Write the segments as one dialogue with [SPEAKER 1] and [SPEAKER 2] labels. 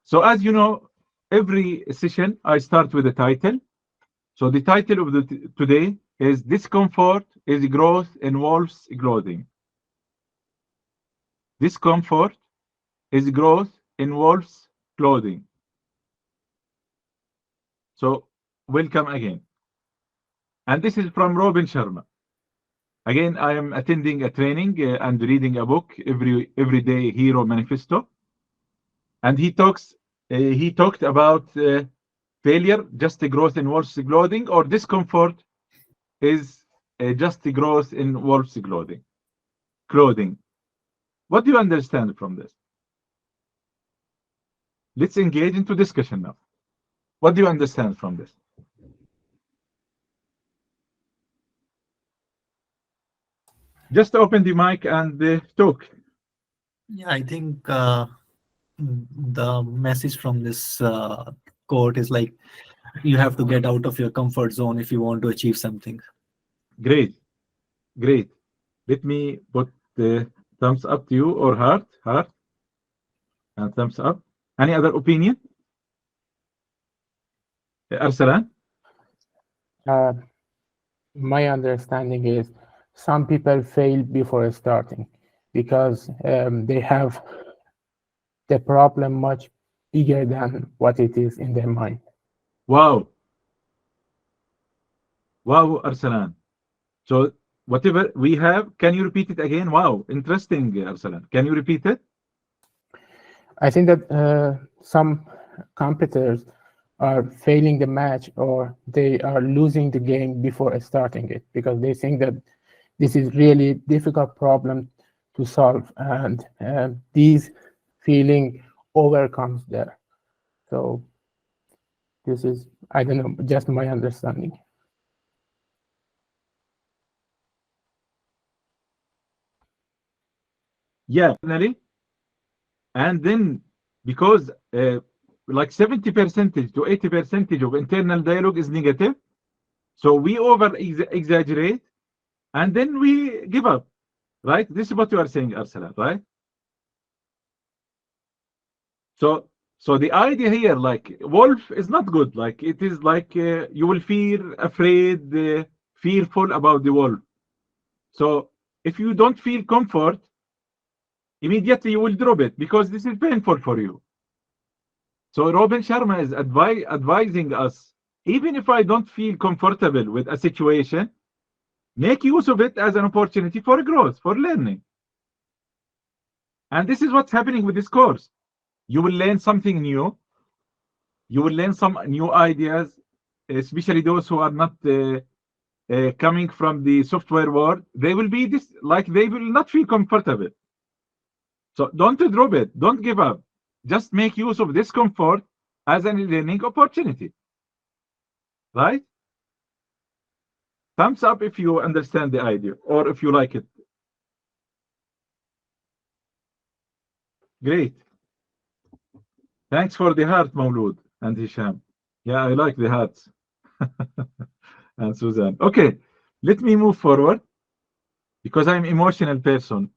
[SPEAKER 1] So as you know, every session I start with a title. So the title of today is Discomfort is Growth in Wolf's Clothing. Discomfort is growth in wolf's clothing. So welcome again. And this is from Robin Sharma. Again, I am attending a training and reading a book every day hero manifesto. And he talked about failure, just a growth in wolf's clothing, or discomfort is just a growth in wolf's clothing. What do you understand from this? Let's engage into discussion now. What do you understand from this? Just open the mic and talk.
[SPEAKER 2] Yeah, I think the message from this quote is like you have to get out of your comfort zone if you want to achieve something.
[SPEAKER 1] Great, great. Let me put the thumbs up to you, or heart, and thumbs up. Any other opinion? Arsalan?
[SPEAKER 3] Uh, my understanding is some people fail before starting because they have the problem much bigger than what it is in their mind.
[SPEAKER 1] Wow. Wow, Arsalan. So whatever we have, can you repeat it again? Wow, interesting, Arsalan. Can you repeat it?
[SPEAKER 3] I think that some competitors are failing the match or they are losing the game before starting it because they think that this is really difficult problem to solve, and these feeling overcomes there. So this is, I don't know, just my understanding.
[SPEAKER 1] Yeah, definitely. And then because like 70% to 80% of internal dialogue is negative, so we over exaggerate and then we give up, right? This is what you are saying, Arsalan, right? So the idea here, like wolf is not good. Like it is like you will feel afraid, fearful about the wolf. So if you don't feel comfort, immediately you will drop it because this is painful for you. So Robin Sharma is advising us, even if I don't feel comfortable with a situation, make use of it as an opportunity for growth, for learning. And this is what's happening with this course. You will learn something new. You will learn some new ideas, especially those who are not coming from the software world. They will be this, like they will not feel comfortable. So don't drop it. Don't give up. Just make use of discomfort as a learning opportunity. Right? Thumbs up if you understand the idea or if you like it. Great. Thanks for the heart, Maulud and Hisham. Yeah, I like the hearts. And Suzanne. Okay, let me move forward because I'm an emotional person.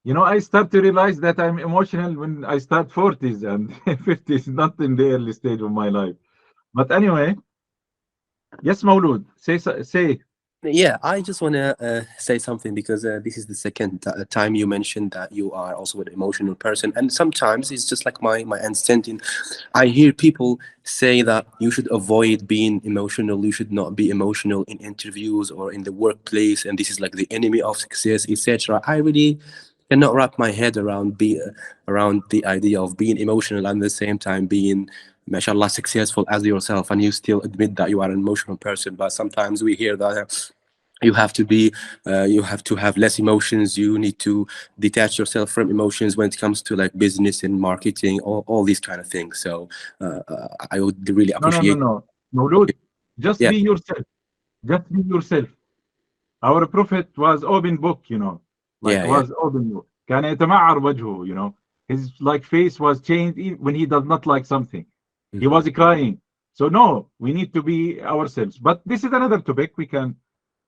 [SPEAKER 1] You know, I start to realize that I'm emotional when I start 40s and 50s, not in the early stage of my life. But anyway, yes, Maulud, say.
[SPEAKER 4] Yeah, I just want to say something because this is the second time you mentioned that you are also an emotional person, and sometimes it's just like my understanding. I hear people say that you should avoid being emotional, you should not be emotional in interviews or in the workplace, and this is like the enemy of success, etc. I really cannot wrap my head around the idea of being emotional and at the same time being mashallah successful as yourself, and you still admit that you are an emotional person. But sometimes we hear that you have to be you have to have less emotions, you need to detach yourself from emotions when it comes to like business and marketing, all these kind of things. So I would really appreciate.
[SPEAKER 1] No. Maulud, just
[SPEAKER 4] Yeah.
[SPEAKER 1] be yourself. Just be yourself. Our prophet was open book, you know, like
[SPEAKER 4] Yeah.
[SPEAKER 1] was open book. كان يتمعر وجهه, you know, his like face was changed when he does not like something. He was crying. So no, we need to be ourselves. But this is another topic.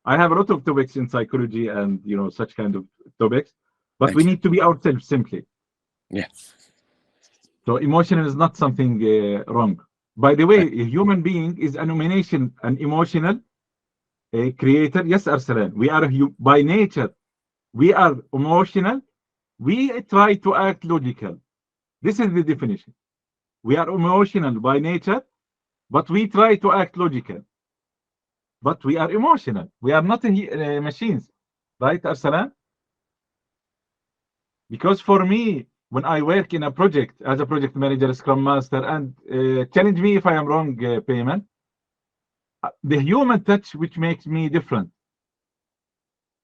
[SPEAKER 1] I have a lot of topics in psychology and, you know, such kind of topics. but we
[SPEAKER 4] Right.
[SPEAKER 1] need to be ourselves simply.
[SPEAKER 4] Yeah.
[SPEAKER 1] So emotional is not something wrong. By the way,
[SPEAKER 4] Right.
[SPEAKER 1] a human being is an emotional creator. Yes, Arsalan, we are by nature, we are emotional. We try to act logical. This is the definition. We are emotional by nature, but we try to act logical. But we are emotional. We are not machines, right, Arsalan? Because for me, when I work in a project as a project manager, scrum master, and challenge me if I am wrong, payment, the human touch which makes me different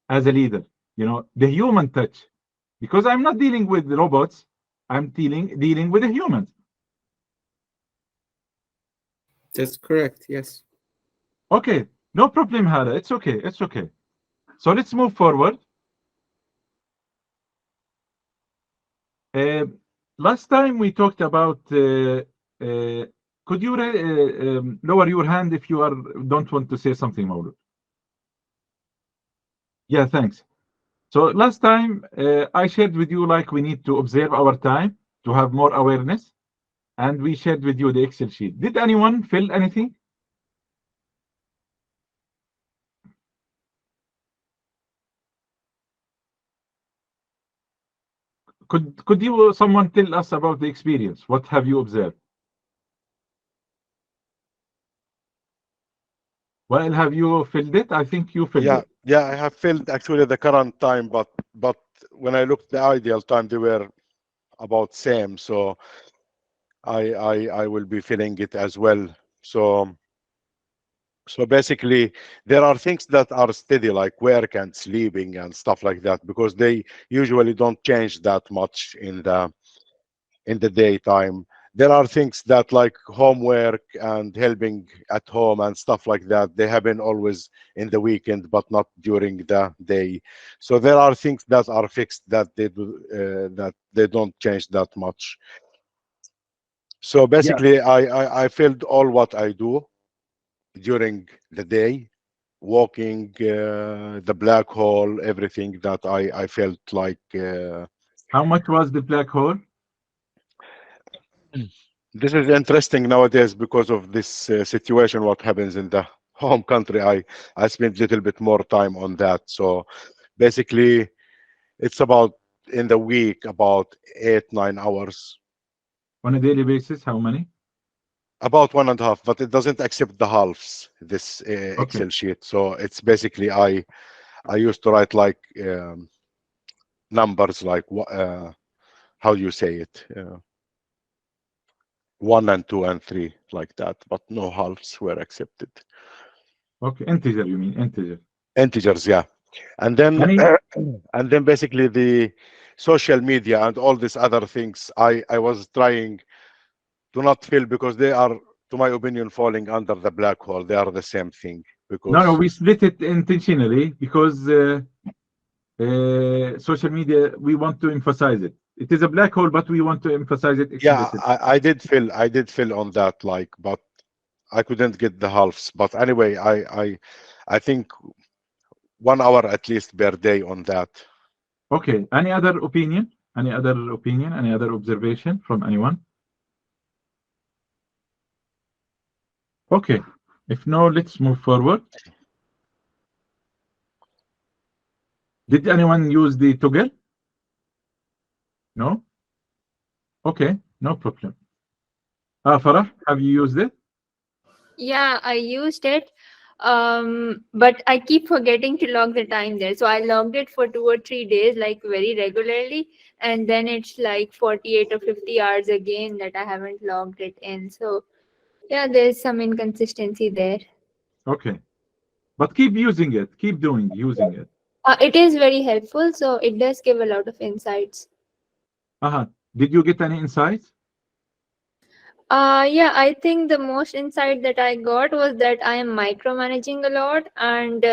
[SPEAKER 1] as a leader, the human touch, because I'm not dealing with robots, I'm dealing with the humans.
[SPEAKER 5] That's correct. Yes.
[SPEAKER 1] Okay, no problem, Hara. It's okay. It's okay. So let's move forward. Uh, Last time we talked about. Could you lower your hand if you don't want to say something, Maulud? Yeah, thanks. So last time I shared with you like we need to observe our time to have more awareness, and we shared with you the Excel sheet. Did anyone fill anything? Could you someone tell us about the experience? What have you observed? Well, have you filled it? I think you filled
[SPEAKER 6] Yeah,
[SPEAKER 1] it.
[SPEAKER 6] yeah, I have filled actually the current time, but when I looked the ideal time, they were about same. So I will be filling it as well. So so basically, there are things that are steady, like work and sleeping and stuff like that, because they usually don't change that much in the daytime. There are things that like homework and helping at home and stuff like that. They happen always in the weekend, but not during the day. So there are things that are fixed that that they don't change that much. So
[SPEAKER 1] Yeah.
[SPEAKER 6] basically, I filled all what I do during the day, walking, the black hole, everything that I felt like.
[SPEAKER 1] How much was the black hole?
[SPEAKER 6] This is interesting nowadays because of this situation. What happens in the home country? I spent a little bit more time on that. So basically, it's about in the week about 8 9 hours,
[SPEAKER 1] On a daily basis, how many?
[SPEAKER 6] about 1.5. But it doesn't accept the halves. This
[SPEAKER 1] Okay.
[SPEAKER 6] Excel sheet. So it's basically I used to write like numbers like how do you say it? 1 and 2 and 3 like that, but no halves were accepted.
[SPEAKER 1] Okay. Integer, you mean integer.
[SPEAKER 6] Integers, yeah. And then
[SPEAKER 1] Any?
[SPEAKER 6] and then basically the social media and all these other things I was trying to not fill because they are, to my opinion, falling under the black hole. They are the same thing
[SPEAKER 1] No,
[SPEAKER 6] because
[SPEAKER 1] we split it intentionally because social media, we want to emphasize it. It is a black hole, but we want to emphasize it
[SPEAKER 6] yeah,
[SPEAKER 1] explicitly.
[SPEAKER 6] I did fill on that, like, but I couldn't get the halves. But anyway, I think 1 hour at least per day on that.
[SPEAKER 1] Okay. Any other opinion? Any other opinion? Any other observation from anyone? Okay. If no, let's move forward. Did anyone use the toggle? No? Okay. No problem. Farah, have you used it?
[SPEAKER 7] Yeah, I used it. But I keep forgetting to log the time there. So I logged it for 2 or 3 days, like very regularly, and then it's like 48 or 50 hours again that I haven't logged it in. So yeah, there's some inconsistency there.
[SPEAKER 1] Okay. But keep using it. Keep using it.
[SPEAKER 7] It is very helpful, so it does give a lot of insights.
[SPEAKER 1] Uh-huh. Did you get any insights?
[SPEAKER 7] Yeah, I think the most insight that I got was that I am micromanaging a lot, and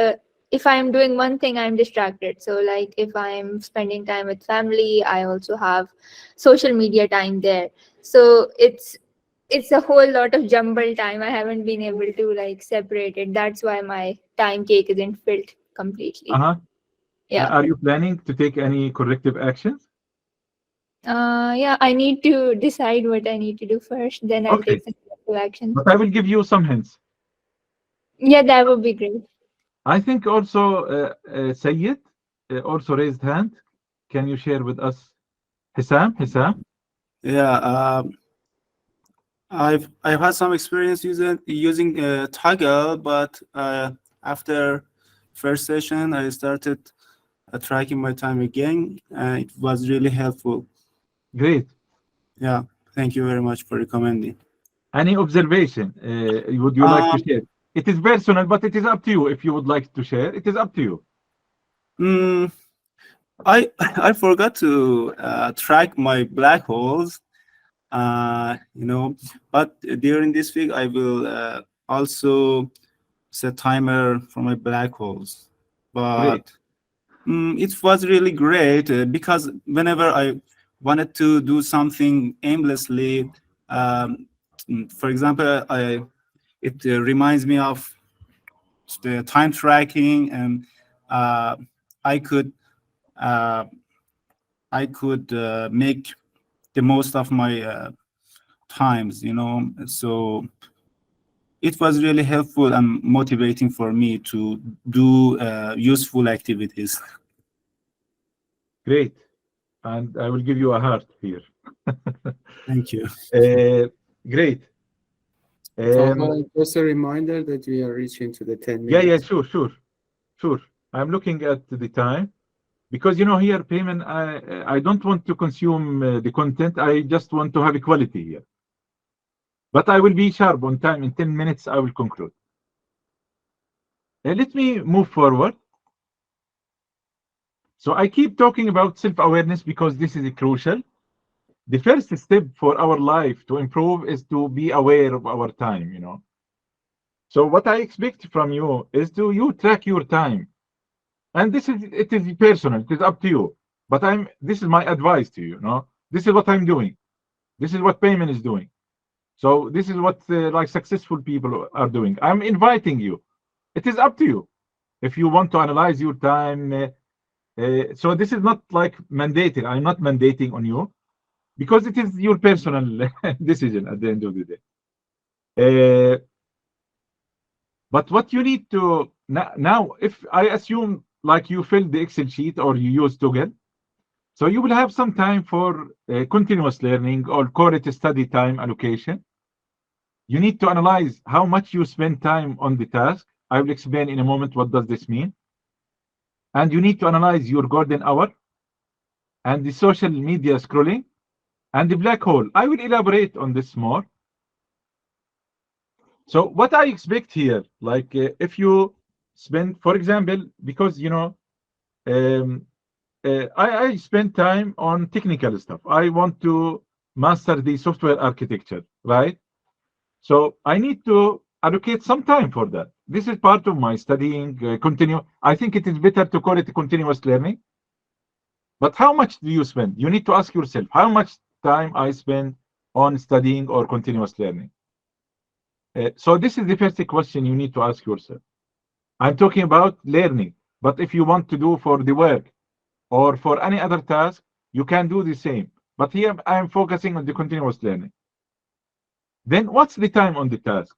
[SPEAKER 7] if I am doing one thing, I'm distracted. So, like if I'm spending time with family, I also have social media time there. So it's a whole lot of jumbled time. I haven't been able to like separate it. That's why my time cake isn't filled completely.
[SPEAKER 1] Uh-huh.
[SPEAKER 7] Yeah.
[SPEAKER 1] Are you planning to take any corrective actions?
[SPEAKER 7] Yeah, I need to decide what I need to do first, then I'll
[SPEAKER 1] Okay,
[SPEAKER 7] take some corrective actions.
[SPEAKER 1] but I will give you some hints.
[SPEAKER 7] Yeah, that would be great.
[SPEAKER 1] I think also Sayyid also raised hand. Can you share with us? Hissam?
[SPEAKER 8] Yeah, I've had some experience using Toggle, but after first session, I started tracking my time again, and it was really helpful.
[SPEAKER 1] Great.
[SPEAKER 8] Yeah, thank you very much for recommending.
[SPEAKER 1] Any observation would you like to
[SPEAKER 8] Um,
[SPEAKER 1] share? It is personal, but it is up to you if you would like to share. It is up to you.
[SPEAKER 8] mm, I forgot to track my black holes, but during this week I will also set timer for my black holes.
[SPEAKER 1] Great.
[SPEAKER 8] But it was really great because whenever I wanted to do something aimlessly, for example, it reminds me of the time tracking, and uh, I could uh, make the most of my times, So it was really helpful and motivating for me to do useful activities.
[SPEAKER 1] Great. And I will give you a heart here.
[SPEAKER 8] Thank you.
[SPEAKER 1] Great.
[SPEAKER 5] Taha, just a reminder that we are reaching to the 10
[SPEAKER 1] Yeah,
[SPEAKER 5] minutes.
[SPEAKER 1] sure. I'm looking at the time because here, payment. I don't want to consume the content. I just want to have equality here. But I will be sharp on time. In 10 minutes, I will conclude. Let me move forward. So I keep talking about self-awareness because this is crucial. The first step for our life to improve is to be aware of our time. So what I expect from you is to you track your time. And it is personal, it is up to you. But this is my advice to you. This is what I'm doing. This is what payment is doing. So this is what like successful people are doing. I'm inviting you. It is up to you if you want to analyze your time. So this is not like mandated. I'm not mandating on you because it is your personal decision at the end of the day. But what you need to now, if I assume like you fill the Excel sheet or you use Toggle, so you will have some time for continuous learning or quality study time allocation. You need to analyze how much you spend time on the task. I will explain in a moment what does this mean. And you need to analyze your golden hour and the social media scrolling and the black hole. I will elaborate on this more. So what I expect here, like if you spend, for example, because um, I spend time on technical stuff. I want to master the software architecture, right? So I need to allocate some time for that. This is part of my studying. Continue. I think it is better to call it continuous learning. But how much do you spend? You need to ask yourself how much time I spend on studying or continuous learning. So this is the first question you need to ask yourself. I'm talking about learning, but if you want to do for the work or for any other task, you can do the same. But here I'm focusing on the continuous learning. Then what's the time on the task?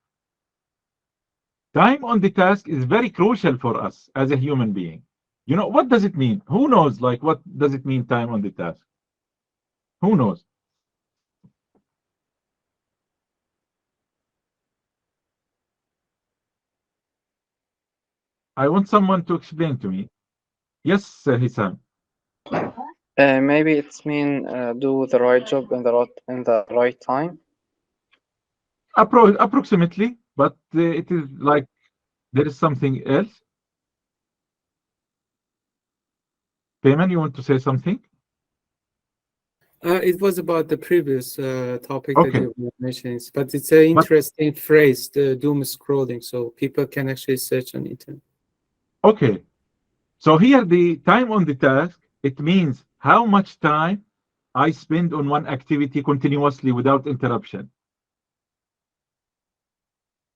[SPEAKER 1] Time on the task is very crucial for us as a human being. What does it mean? Who knows, like, what does it mean, time on the task? Who knows? I want someone to explain to me. Yes, Hissam.
[SPEAKER 9] Maybe it's mean do the right job in the right time.
[SPEAKER 1] Approximately, but it is like there is something else. Payman, you want to say something?
[SPEAKER 5] It was about the previous topic that
[SPEAKER 1] Okay.
[SPEAKER 5] you were mentioning, but it's an
[SPEAKER 1] But
[SPEAKER 5] interesting phrase, the doom scrolling, so people can actually search on internet.
[SPEAKER 1] okay. So here the time on the task, it means how much time I spend on one activity continuously without interruption.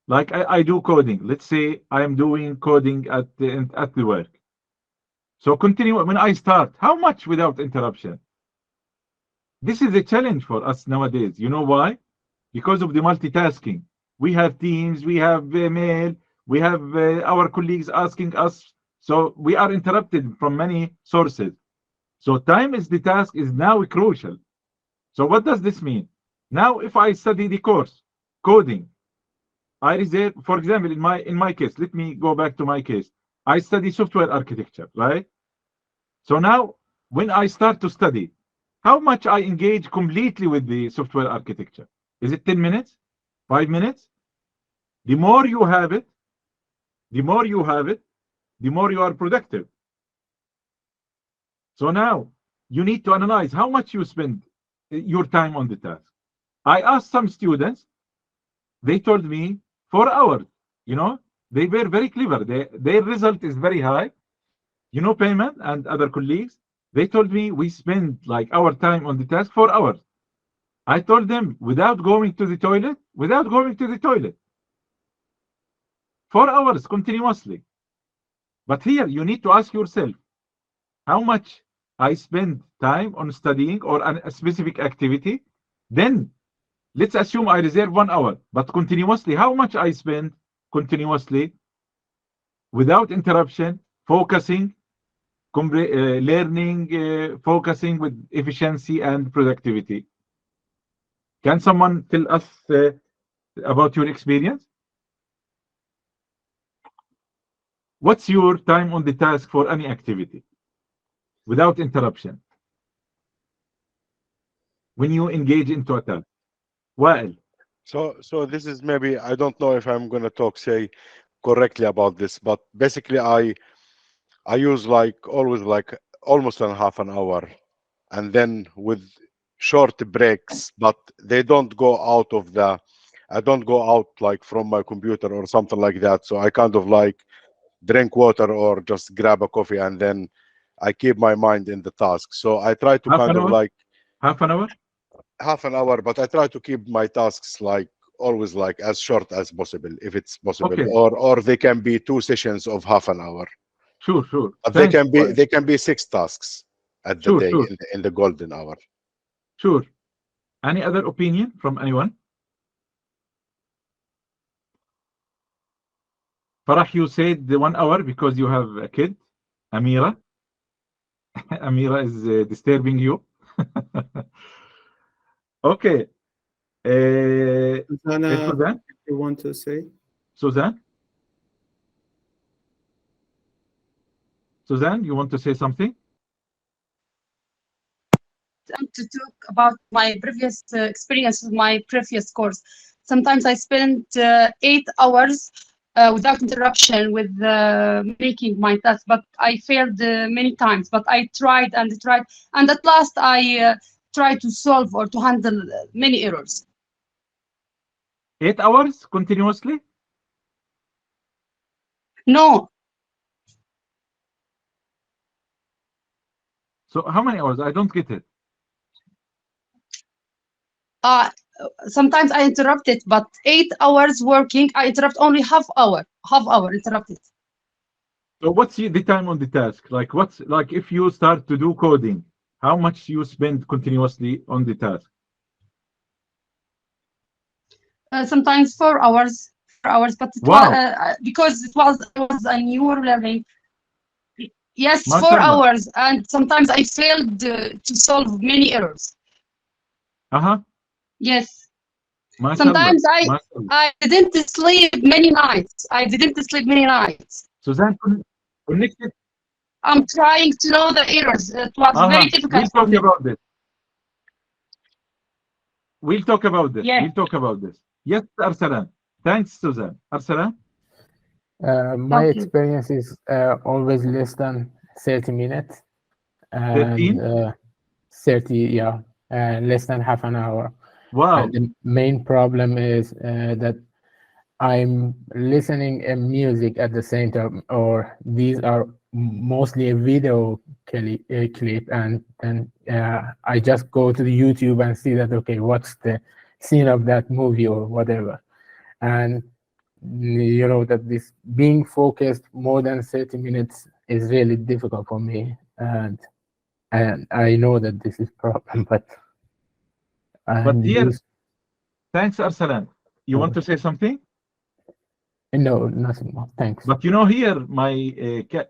[SPEAKER 1] Like I do coding. Let's say I'm doing coding at the work. So continue when I start. How much without interruption? This is a challenge for us nowadays. You know why? Because of the multitasking. We have Teams, we have mail, we have our colleagues asking us. So we are interrupted from many sources. So time is the task is now crucial. So what does this mean? Now, if I study the course, coding, I reserve, for example, in my case, let me go back to my case. I study software architecture, right? So now, when I start to study, how much I engage completely with the software architecture? Is it 10 minutes? 5 minutes? The more you have it, the more you have it, the more you are productive. So now, you need to analyze how much you spend your time on the task. I asked some students, they told me 4 hours. You know, they were very clever. Their result is very high. You know, Payman and other colleagues, they told me we spend like our time on the task 4 hours. I told them without going to the toilet, 4 hours continuously. But here you need to ask yourself, how much I spend time on studying or a specific activity. Then let's assume I reserve 1 hour, but continuously, how much I spend continuously without interruption, focusing, learning, focusing with efficiency and productivity. Can someone tell us about your experience? What's your time on the task for any activity without interruption when you engage into a task? Well,
[SPEAKER 6] So this is maybe, I don't know if I'm gonna say correctly about this, but basically I use like always like almost a half an hour, and then with short breaks, but they don't go out of the, I don't go out like from my computer or something like that. So I kind of like drink water or just grab a coffee, and then I keep my mind in the task. So I try to
[SPEAKER 1] half
[SPEAKER 6] kind
[SPEAKER 1] an
[SPEAKER 6] of
[SPEAKER 1] hour?
[SPEAKER 6] like
[SPEAKER 1] Half an hour?
[SPEAKER 6] half an hour, but I try to keep my tasks like always like as short as possible, if it's possible,
[SPEAKER 1] Okay,
[SPEAKER 6] or they can be 2 sessions of half an hour.
[SPEAKER 1] sure, sure.
[SPEAKER 6] But
[SPEAKER 1] Thanks for
[SPEAKER 6] they can be 6 tasks at the
[SPEAKER 1] sure,
[SPEAKER 6] day
[SPEAKER 1] sure,
[SPEAKER 6] in the golden hour.
[SPEAKER 1] sure. Any other opinion from anyone? Farah, you said the 1 hour because you have a kid. Amira, Amira is disturbing you. Okay.
[SPEAKER 5] Susanna,
[SPEAKER 1] Suzanne,
[SPEAKER 5] you want to say?
[SPEAKER 1] Suzanne, Suzanne, you want to say something?
[SPEAKER 10] To talk about my previous experience with my previous course. Sometimes I spent 8 hours without interruption with making my task, but I failed many times. But I tried and tried, and at last I tried to solve or to handle many errors.
[SPEAKER 1] 8 hours continuously?
[SPEAKER 10] No,
[SPEAKER 1] So how many hours? I don't get it.
[SPEAKER 10] sometimes I interrupted, but 8 hours working, I interrupt only half hour interrupted.
[SPEAKER 1] So what's the time on the task? Like what's like if you start to do coding, how much you spend continuously on the task?
[SPEAKER 10] Sometimes 4 hours, but it was
[SPEAKER 1] Wow,
[SPEAKER 10] because it was a new learning. Yes, 4
[SPEAKER 1] mashallah.
[SPEAKER 10] hours, and sometimes I failed to solve many errors.
[SPEAKER 1] Uh-huh.
[SPEAKER 10] Yes,
[SPEAKER 1] Mashallah.
[SPEAKER 10] sometimes
[SPEAKER 1] Mashallah.
[SPEAKER 10] I didn't sleep many nights. I didn't sleep many nights.
[SPEAKER 1] Suzanne, connected.
[SPEAKER 10] I'm trying to know the errors. It was very
[SPEAKER 1] Uh-huh.
[SPEAKER 10] difficult for me.
[SPEAKER 1] About this. We'll talk about this.
[SPEAKER 10] Yes.
[SPEAKER 1] We'll talk about this. Yes, Arsalan. Thanks, Suzanne. Arsalan?
[SPEAKER 3] My
[SPEAKER 10] Okay.
[SPEAKER 3] experience is always less than 30 minutes.
[SPEAKER 1] 13?
[SPEAKER 3] And 30, yeah, less than half an hour.
[SPEAKER 1] Wow.
[SPEAKER 3] And the main problem is that I'm listening to music at the same time, or these are mostly a video clip, and then I just go to the YouTube and see that, okay, what's the scene of that movie or whatever. And you know that this being focused more than 30 minutes is really difficult for me, and I know that this is problem, but I'm
[SPEAKER 1] here,
[SPEAKER 3] used.
[SPEAKER 1] thanks, Arsalan. You want to say something?
[SPEAKER 3] No, nothing more. Thanks.
[SPEAKER 1] But you know, here,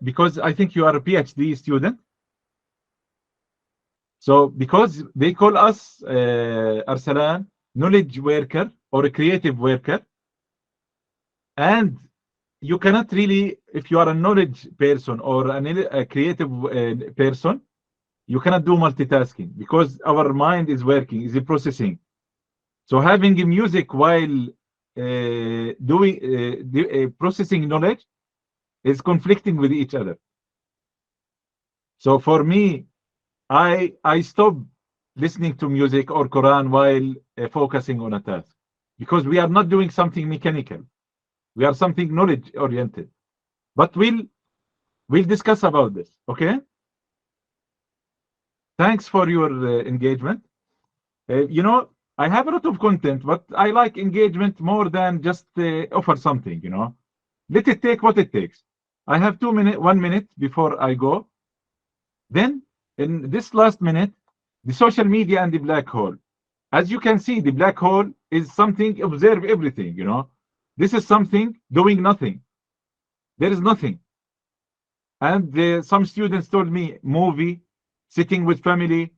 [SPEAKER 1] because I think you are a PhD student. So because they call us, Arsalan, knowledge worker or a creative worker. And you cannot really, if you are a knowledge person or a creative person, you cannot do multitasking because our mind is working, is processing. So having music while processing knowledge is conflicting with each other. So for me, I stop listening to music or Quran while focusing on a task, because we are not doing something mechanical. We are something knowledge oriented. But we'll discuss about this, okay? Thanks for your engagement. You know, I have a lot of content, but I like engagement more than just offer something, you know. Let it take what it takes. I have 1 minute before I go. Then, in this last minute, the social media and the black hole. As you can see, the black hole is something, observe everything, you know. This is something doing nothing. There is nothing. And some students told me, movie, sitting with family,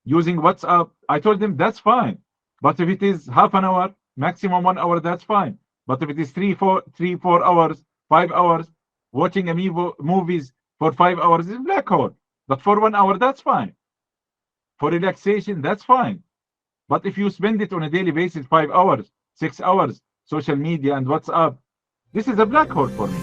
[SPEAKER 1] using WhatsApp. I told them that's fine. But if it is half an hour, maximum 1 hour, that's fine. But if it is 4 hours, 5 hours, watching movies for 5 hours is black hole. But for 1 hour, that's fine. For relaxation, that's fine. But if you spend it on a daily basis, 5 hours, 6 hours, social media and WhatsApp, this is a black hole for me.